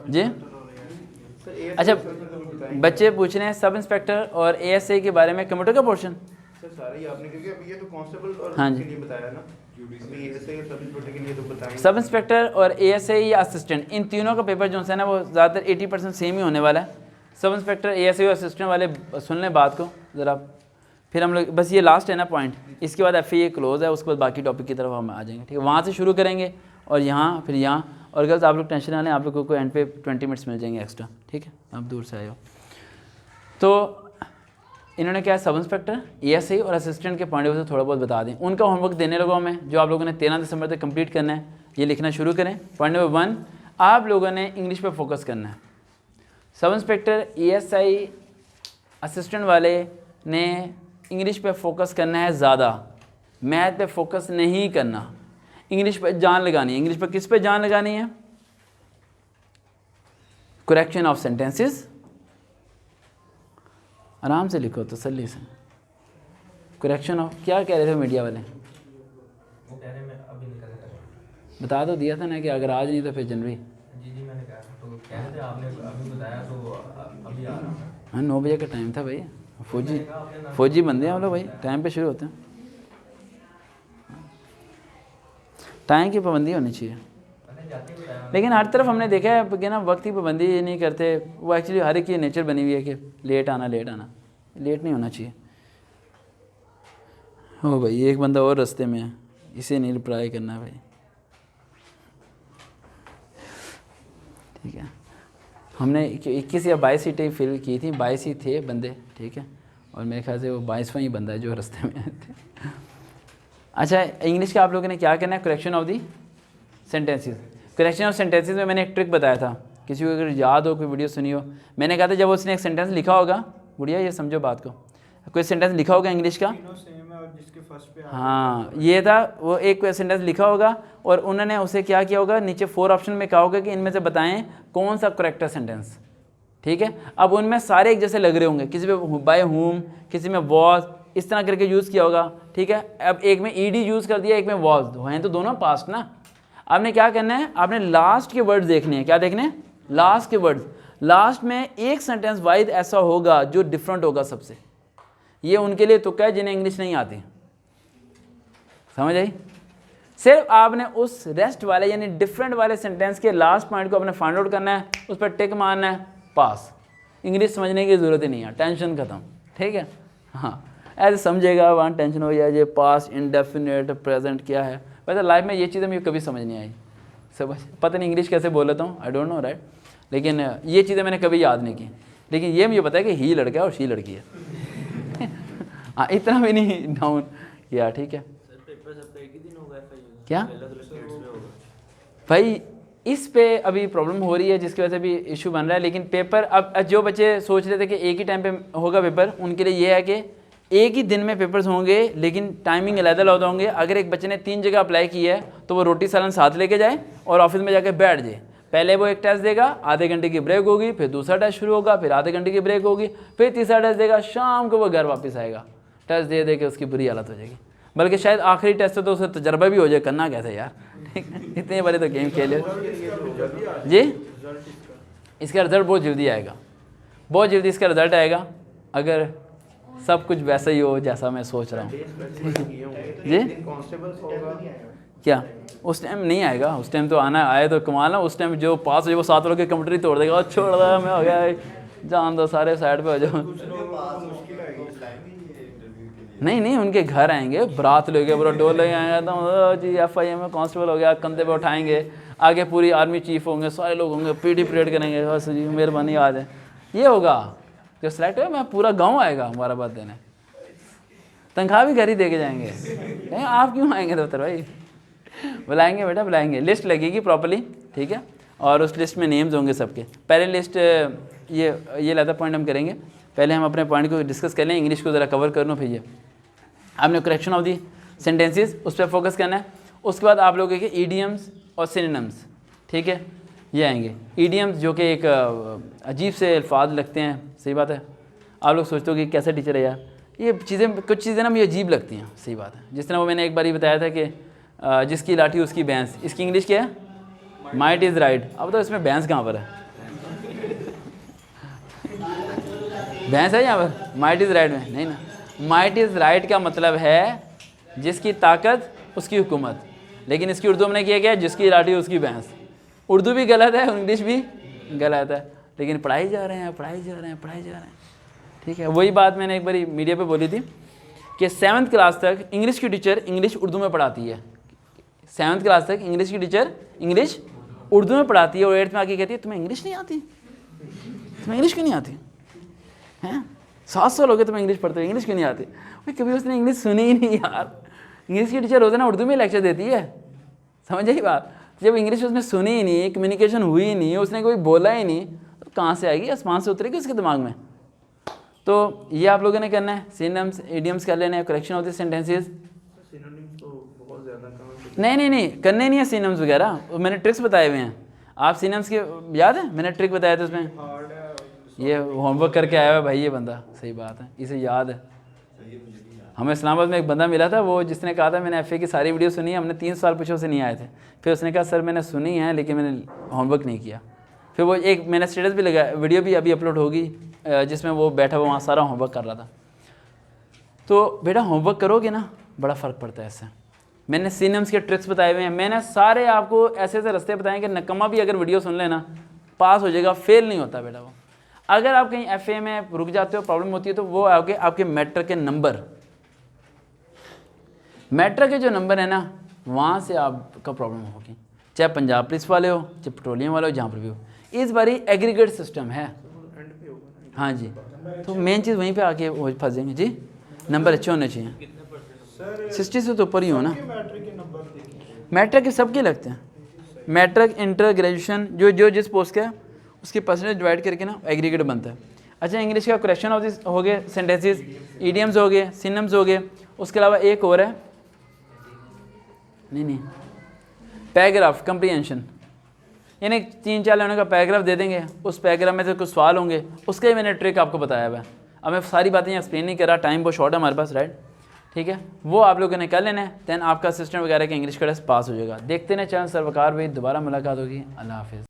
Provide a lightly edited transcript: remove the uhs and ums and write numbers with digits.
जी अच्छा, बच्चे पूछ रहे हैं सब इंस्पेक्टर और एएसआई के बारे में कंप्यूटर का पोर्शन। सर सारा ही आपने, क्योंकि अभी ये तो कांस्टेबल और हाँ जी, के लिए बताया ना, अभी एएसआई और सब इंस्पेक्टर के लिए तो बताएंगे। सब इंस्पेक्टर और एएसआई या असिस्टेंट, इन तीनों का पेपर जो है ना वो ज़्यादातर 80% सेम ही होने वाला है। सब इंस्पेक्टर, एएसआई और असिस्टेंट वाले सुन लें बात को ज़रा, फिर हम लोग बस ये लास्ट है ना पॉइंट, इसके बाद एफए क्लोज है, उसके बाद बाकी टॉपिक की तरफ हम आ जाएंगे। ठीक है, वहाँ से शुरू करेंगे और यहाँ फिर यहाँ। और गर्ल्स आप लोग टेंशन ना लें, आप लोगों को एंड पे 20 मिनट्स मिल जाएंगे एक्स्ट्रा। ठीक है, आप दूर से आए हो। तो इन्होंने क्या है, सब इंस्पेक्टर, एएसआई और असिस्टेंट के पॉइंट ऑफ व्यू से थोड़ा बहुत बता दें। उनका होमवर्क देने लगा मैं, जो आप लोगों ने 13 दिसंबर तक कंप्लीट करना है। ये लिखना शुरू करें। पॉइंट नंबर 1, आप लोगों ने इंग्लिश पे फोकस करना है। सब इंस्पेक्टर, एएसआई, असिस्टेंट वाले ने इंग्लिश पे फोकस करना है ज़्यादा, मैथ पे फोकस नहीं करना। इंग्लिश पे जान लगानी है। इंग्लिश पे किस पे जान लगानी है? Correction of sentences. आराम से लिखो, तसल्ली से। करेक्शन ऑफ, क्या कह रहे थे मीडिया वाले? वो कह रहे मैं अभी निकल रहा। बता तो दिया था ना कि अगर आज नहीं तो फिर जनवरी। जी मैंने कहा, तो कह रहे थे आपने अभी बताया तो अभी आ रहा हूँ। हाँ 9 बजे का टाइम था भाई। फौजी बंदे हैं हम लोग भाई, टाइम पे शुरू होते हैं। टाइम की पाबंदी होनी चाहिए, लेकिन हर तरफ हमने देखा है कि ना वक्त की पाबंदी नहीं करते। वो एक्चुअली हर एक की नेचर बनी हुई है कि लेट आना, लेट नहीं होना चाहिए। हो भाई, एक बंदा और रास्ते में है, इसे नहीं रिप्लाई करना भाई। ठीक है, हमने 21 या 22 सीटें फिल की थी, 22 ही थे बंदे। ठीक है, और मेरे ख्याल से वो 22वां ही बंदा है जो रास्ते में थे। अच्छा, इंग्लिश का आप लोगों ने क्या करना है? Correction of the sentences. Correction of sentences में मैंने एक ट्रिक बताया था, किसी को अगर याद हो, कोई वीडियो सुनी हो। मैंने कहा था जब उसने एक सेंटेंस लिखा होगा, बुढ़िया ये समझो बात को, कोई सेंटेंस लिखा होगा इंग्लिश का, हाँ ये था, वो एक सेंटेंस लिखा होगा और उन्होंने उसे क्या किया होगा, नीचे 4 ऑप्शन में कहा होगा कि इनमें से बताएं कौन सा करेक्ट है सेंटेंस। ठीक है, अब उनमें सारे एक जैसे लग रहे होंगे, किसी पे बाय होम, किसी में वॉज, इस तरह करके यूज़ किया होगा। ठीक है, अब एक में ईडी यूज़ कर दिया, एक में वॉज, हैं तो दोनों पास्ट ना। आपने क्या करना है, आपने लास्ट के वर्ड्स देखने हैं। क्या देखने हैं? लास्ट के वर्ड्स। लास्ट में एक सेंटेंस वाइज ऐसा होगा जो डिफरेंट होगा सबसे। ये उनके लिए तुक्का है जिन्हें इंग्लिश नहीं आती, समझ आई? सिर्फ आपने उस रेस्ट वाले यानी डिफरेंट वाले सेंटेंस के लास्ट पॉइंट को आपने फाइंड आउट करना है, उस पर टिक मारना है, पास। इंग्लिश समझने की ज़रूरत ही नहीं है, टेंशन खत्म। ठीक है, हाँ ऐसे समझेगा, वहाँ टेंशन हो जाए, ये पास्ट, इंडेफिनिट, प्रेजेंट क्या है। वैसे लाइफ में ये चीज़ें मुझे कभी समझ नहीं आई, समझ पता नहीं इंग्लिश कैसे बोल लेता हूँ, आई डोंट नो राइट, लेकिन ये चीज़ें मैंने कभी याद नहीं की। लेकिन ये मुझे पता है कि ही लड़का है और शी लड़की है। हाँ इतना भी नहीं डाउन किया। ठीक है, क्या भाई इस पे अभी प्रॉब्लम हो रही है जिसकी वजह से भी इशू बन रहा है। लेकिन पेपर अब जो बच्चे सोच रहे थे कि एक ही टाइम पे होगा पेपर, उनके लिए ये है कि एक ही दिन में पेपर्स होंगे लेकिन टाइमिंग अलग-अलग होंगे। अगर एक बच्चे ने 3 जगह अप्लाई की है तो वो रोटी सालन साथ लेके जाए और ऑफिस में जाके बैठ जाए। पहले वो एक टेस्ट देगा, आधे घंटे की ब्रेक होगी, फिर दूसरा टेस्ट शुरू होगा, फिर आधे घंटे की ब्रेक होगी, फिर तीसरा टेस्ट देगा, शाम को वो घर वापस आएगा। टेस्ट दे दे के उसकी बुरी हालत हो जाएगी, बल्कि शायद आखिरी टेस्ट तो उसे तजर्बा भी हो जाए करना कैसे यार। इतने बड़े तो गेम खेले जी। इसका रिज़ल्ट बहुत जल्दी आएगा, बहुत जल्दी इसका रिज़ल्ट आएगा, अगर सब कुछ वैसा ही हो जैसा मैं सोच रहा हूँ जी। क्या उस टाइम नहीं आएगा? उस टाइम तो आना आए तो कमाल ना। उस टाइम जो पास हो जाए वो 7 लोग के कंप्यूटर ही तोड़ देगा, छोड़ दो मैं हो गया, जान दो सारे साइड पे हो जाओ। नहीं उनके घर आएंगे, बारात लेके पूरा डोल लेके आएंगे, तो जी FIM में कांस्टेबल हो गया, कंधे पे उठाएंगे, आगे पूरी आर्मी चीफ होंगे, सारे लोग होंगे, पीटी परेड करेंगे, बस जी मेहरबानी आज है। ये होगा जो सिलेक्ट है, मैं पूरा गांव आएगा हमारा बात देने, तनख्वाह भी घर ही दे के जाएंगे। कहीं आप क्यों आएंगे दफ्तर भाई? बुलाएंगे बेटा बुलाएंगे, लिस्ट लगेगी प्रॉपर्ली। ठीक है, और उस लिस्ट में नेम्स होंगे सबके। पहले लिस्ट ये लाता पॉइंट हम करेंगे, पहले हम अपने पॉइंट को डिस्कस कर लें, इंग्लिश को ज़रा कवर कर लूँ। फिर ये आपने करेक्शन ऑफ दी सेंटेंसेस उस पर फोकस करना है। उसके बाद आप लोगों के ईडियम्स और सिनोनिम्स, ठीक है, ये आएंगे। ईडियम्स जो कि एक अजीब से अल्फाज लगते हैं, सही बात है। आप लोग सोचते हो कि कैसा टीचर है यार, ये चीज़ें कुछ चीज़ें ना मुझे अजीब लगती हैं, सही बात है। जिस तरह वो मैंने एक बार ही बताया था कि जिसकी लाठी उसकी भैंस, इसकी इंग्लिश क्या है? Might is right. अब तो इसमें भैंस कहाँ पर है? भैंस है यहाँ पर? माइट इज़ राइट में नहीं ना। माइट इज़ राइट का मतलब है जिसकी ताकत उसकी हुकूमत, लेकिन इसकी उर्दू में किया गया जिसकी लाठी उसकी भैंस। उर्दू भी गलत है, इंग्लिश भी गलत है, लेकिन पढ़ाई जा रहे हैं, पढ़ाई जा रहे हैं, पढ़ाई जा रहे हैं। ठीक है, वही बात मैंने एक बार मीडिया पे बोली थी कि 7th क्लास तक इंग्लिश की टीचर इंग्लिश उर्दू में पढ़ाती है। 7th क्लास तक इंग्लिश की टीचर इंग्लिश उर्दू में पढ़ाती है और 8th में आके कहती है तुम्हें इंग्लिश नहीं आती, तुम्हें इंग्लिश क्यों नहीं आती हैं? 7 साल हो गए तुम्हें इंग्लिश पढ़ते हो, इंग्लिश क्यों नहीं आती? भाई कभी उसने इंग्लिश सुनी ही नहीं यार। इंग्लिश की टीचर रोज़ाना उर्दू में लेक्चर देती है, समझ आई बात? जब इंग्लिश उसने सुनी ही नहीं, कम्युनिकेशन हुई ही नहीं, उसने कोई बोला ही नहीं, तो कहाँ से आएगी? आसमान से उतरेगी उसके दिमाग में। तो ये आप लोगों ने करना है, सिनोनिम्स इडियम्स कर लेने हैं, correction of the sentences. Synonyms तो बहुत ज़्यादा कहाँ से? नहीं करने नहीं है सिनोनिम्स वगैरह, मैंने ट्रिक्स बताए हुए हैं। आप सिनोनिम्स के याद है मैंने ट्रिक बताया था उसमें? हार्ड है। ये होमवर्क करके आया हुआ है भाई ये बंदा, सही बात है, इसे याद है। हमें इस्लामाबाद में एक बंदा मिला था, वो जिसने कहा था मैंने एफए की सारी वीडियो सुनी है, हमने 3 साल पीछे से नहीं आए थे। फिर उसने कहा सर मैंने सुनी है लेकिन मैंने होमवर्क नहीं किया। फिर वो एक मैंने स्टेटस भी लगाया, वीडियो भी अभी अपलोड होगी, जिसमें वो बैठा हुआ वहाँ सारा होमवर्क कर रहा था। तो बेटा होमवर्क करोगे ना, बड़ा फ़र्क पड़ता है इससे। मैंने सिनोनिम्स के ट्रिक्स बताए हुए हैं, मैंने सारे आपको ऐसे ऐसे रास्ते बताए कि नकम्मा भी अगर वीडियो सुन लेना पास हो जाएगा, फेल नहीं होता बेटा वो। अगर आप कहीं एफए में रुक जाते हो, प्रॉब्लम होती है, तो वो आपके मैट्रिक के नंबर, मैट्रिक के जो नंबर है ना, वहाँ से आपका प्रॉब्लम होगी, चाहे पंजाब पुलिस वाले हो, चाहे पेट्रोलियम वाले हो, जहाँ पर भी हो। इस बारी एग्रीगेट सिस्टम है। हाँ जी, तो मेन चीज़ वहीं पे आके फंस जाएंगे जी। नंबर अच्छे होने चाहिए, 60 से तो ऊपर ही हो ना। मैट्रिक के सबके लगते हैं, मैट्रिक इंटर ग्रेजुएशन जो जिस पोस्ट का है उसके परसेंटेज डिवाइड करके ना एग्रीगेट बनता है। अच्छा, इंग्लिश का करेक्शन ऑफ दिस हो गए, सेंटेंसेस, इडियम्स हो गए, सिनोनिम्स हो गए। उसके अलावा एक और है, नहीं पैराग्राफ कंप्रीहेंशन, यानी 3-4 लाइनों का पैराग्राफ दे देंगे, उस पैराग्राफ में से कुछ सवाल होंगे, उसका ही मैंने ट्रिक आपको बताया हुआ है। अब मैं सारी बातें एक्सप्लेन नहीं कर रहा, टाइम बहुत शॉर्ट है हमारे पास, राइट? ठीक है, वो आप लोगों ने कर लेना है, देन आपका असिस्टेंट वगैरह का इंग्लिश का टेस्ट पास हो जाएगा। देखते हैं चैनल सरवकार भाई, दोबारा मुलाकात होगी। अल्लाह हाफिज़।